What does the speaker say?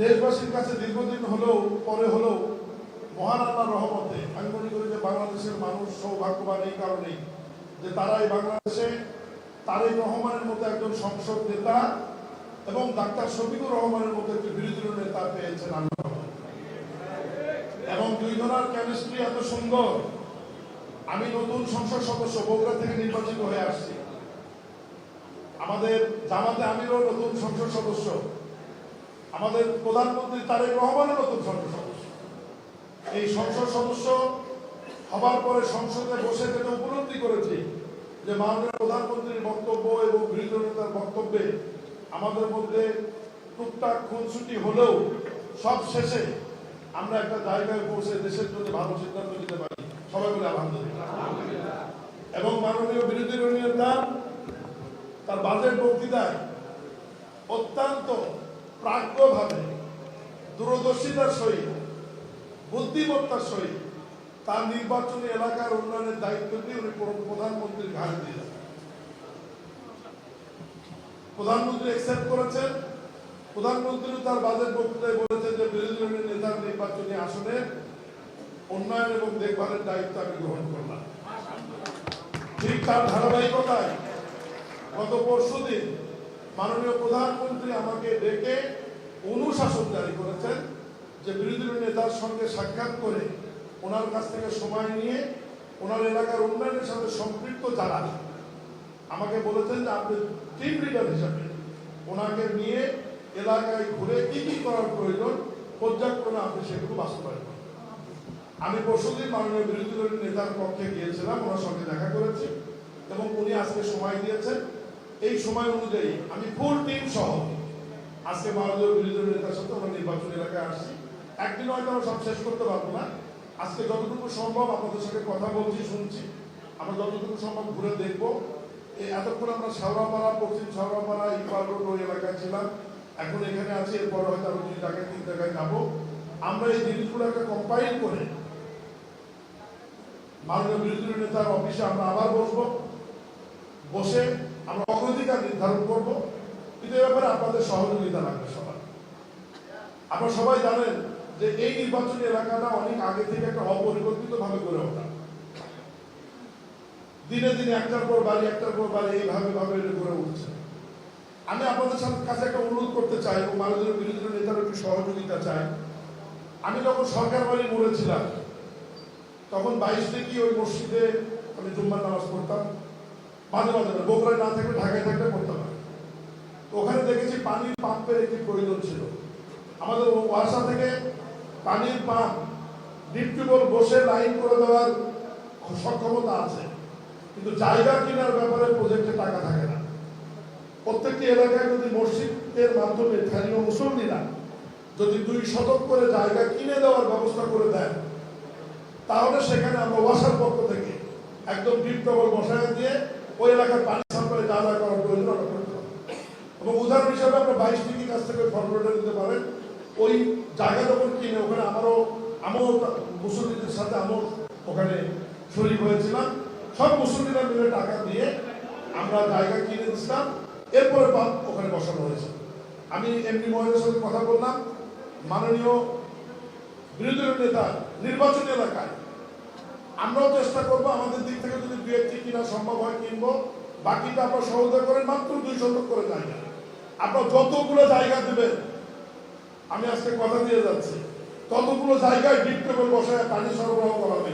দেশবাসীর কাছে দীর্ঘদিন হলেও পরে হলেও মহান আল্লাহর রহমতে আমি মনে করি যে বাংলাদেশের মানুষ সৌভাগ্যবান এই কারণেই যে তারা এই বাংলাদেশে তারেক রহমানের মতো একজন সংসদ নেতা এবং ডাক্তার শফিকুর রহমানের মতো একটি বিরোধী নেতা পেয়েছেন আল্লাহ, এবং দুই জনের কেমিস্ট্রি এত সুন্দর। আমি নতুন সংসদ সদস্য বগুড়া থেকে নির্বাচিত হয়ে আসছি, আমাদের জামাতে আমিরও নতুন সংসদ সদস্য, আমাদের প্রধানমন্ত্রী তারেক রহমানের নতুন সংসদ সদস্য। এই সংসদ সদস্য হবার পরে সংসদে বসে যেটা উপলব্ধি করেছি যে মাননীয় প্রধানমন্ত্রীর বক্তব্য এবং বিরোধী নেতার বক্তব্যে আমাদের মধ্যে টুকটাক খুনসুটি হলেও সব শেষে আমরা একটা জায়গায় পৌঁছে দেশের জন্য ভালো সিদ্ধান্ত নিতে পারি, সবাই বলে আলহামদুলিল্লাহ। এবং মাননীয় বিরোধী নেতা তার বাজেট বক্তৃতায় অত্যন্ত প্রাজ্ঞভাবে দূরদর্শিতার সহিত বুদ্ধিমত্তার সহিত তার নির্বাচনী এলাকার উন্নয়নের দায়িত্বটি উনি প্রধানমন্ত্রীর ঘাড়ে দিয়েছেন। প্রধানমন্ত্রী অ্যাকসেপ্ট করেছেন। প্রধানমন্ত্রী তার বাজেট বক্তৃতায় বলেছেন যে বিরোধী নেতার নির্বাচনী আসনে উন্নয়ন এবং দেখভালের দায়িত্ব আমি গ্রহণ করলাম। ঠিক তার ধারাবাহিকতায় গত পরশুদিন মাননীয় প্রধানমন্ত্রী আমাকে ডেকে অনুশাসন জারি করেছেন যে বিরোধী নেতার সঙ্গে সাক্ষাৎ করে ওনার কাছ থেকে সময় নিয়ে ওনার এলাকার উন্নয়নের সাথে সম্পৃক্ত যারা আমাকে বলেছেন যে আপনি টিম লিডার হিসাবে ওনাকে নিয়ে এলাকায় ঘুরে কি কি করার প্রয়োজন পর্যায়ক্রমে আপনি সেগুলো বাস্তবায়ন করেন। আমি পরশুদিন মাননীয় বিরোধী দলের নেতার পক্ষে গিয়েছিলাম, ওনার সঙ্গে দেখা করেছি এবং উনি আজকে সময় দিয়েছেন। এই সময় অনুযায়ী আমি ফুল টিম সহ আজকে মাননীয় বিরোধী দলের নেতার সাথে আমরা নির্বাচন এলাকায় আসছি। একদিন হয়তো আমরা সব শেষ করতে পারবো না, আজকে যতটুকু সম্ভব আপনাদের সাথে কথা বলছি শুনছি, আমরা যতটুকু সম্ভব ঘুরে দেখবো। এতক্ষণ আমরা শাওরাপাড়া, পশ্চিম শাওরাপাড়া, ইকবাল রোড ওই এলাকায় ছিলাম, এখন এখানে আছি, এরপর হয়তো আরো 2 জায়গায় 3 জায়গায় যাবো। আমরা এই জিনিসগুলো একটা কম্পাইল করে মাননীয় বিরোধী নেতার অফিসে আমরা আবার বসবো, বসে আমরা অগ্রাধিকার নির্ধারণ করবো। কিন্তু এ ব্যাপারে আপনাদের সহযোগিতা লাগবে সবার। আপনারা সবাই জানেন যে এই নির্বাচনী এলাকাটা অনেক আগে থেকে একটা অপরিকল্পিত ভাবে গড়ে ওঠা, দিনে দিনে একটার পর বাড়ি এইভাবে গড়ে উঠছে। আমি আপনাদের কাছে একটা অনুরোধ করতে চাই এবং মাননীয় বিরোধী নেতার একটু সহযোগিতা চাই। আমি যখন সরকার বাড়ি মরেছিলাম তখন 22 থেকে ওই মসজিদে আমি জুম্মার নামাজ পড়তাম, মাঝে মাঝে বগুড়ায় না থাকলে ঢাকায় থাকলে পড়তাম। ওখানে দেখেছি পানির পাম্পের একটি প্রয়োজন ছিল। আমাদের ওয়াসা থেকে পানির পাম্প ডিপ টিউবওয়েল বসে লাইন করে দেওয়ার সক্ষমতা আছে, কিন্তু জায়গা কেনার ব্যাপারে প্রজেক্টে টাকা থাকে না। প্রত্যেকটি এলাকায় যদি মসজিদের মাধ্যমে স্থানীয় মুসল্লিরা যদি 2 শতক করে জায়গা কিনে দেওয়ার ব্যবস্থা করে দেন, তাহলে সেখানে আমরা ওয়াসার পক্ষ থেকে একদম ডিপ টিউবওয়েল বসায় দিয়ে ওই এলাকার পানি সাপ্লাই যা যা করার প্রয়োজন আমরা করতে পারি। এবং উদাহরণ হিসাবে আমরা 22 টিকির কাছ থেকে ফরওয়ার্ডে দিতে পারেন। ওই জায়গা যখন কিনে ওখানে আমিও মুসল্লিদের সাথে ওখানে শরীক হয়েছিলাম, সব মুসল্লিরা মিলে টাকা দিয়ে আমরা জায়গা কিনে দিচ্ছিলাম, এরপরে ওখানে বসানো হয়েছে। আমি এমপি মহোদয়ের সাথে কথা বললাম, মাননীয় বিরোধী নেতা নির্বাচনী এলাকায় আমরাও চেষ্টা করবো আমাদের দিক থেকে যদি 2-1টি কিনা সম্ভব হয় কিনবো, বাকিটা আপনারা সহযোগিতা করেন। মাত্র 2 শতক করে জায়গা আপনার যতগুলো জায়গা দেবেন, আমি আজকে কথা দিয়ে যাচ্ছি, ততগুলো জায়গায় ডিপ টিউবওয়েল বসায় পানি সরবরাহ করা হবে।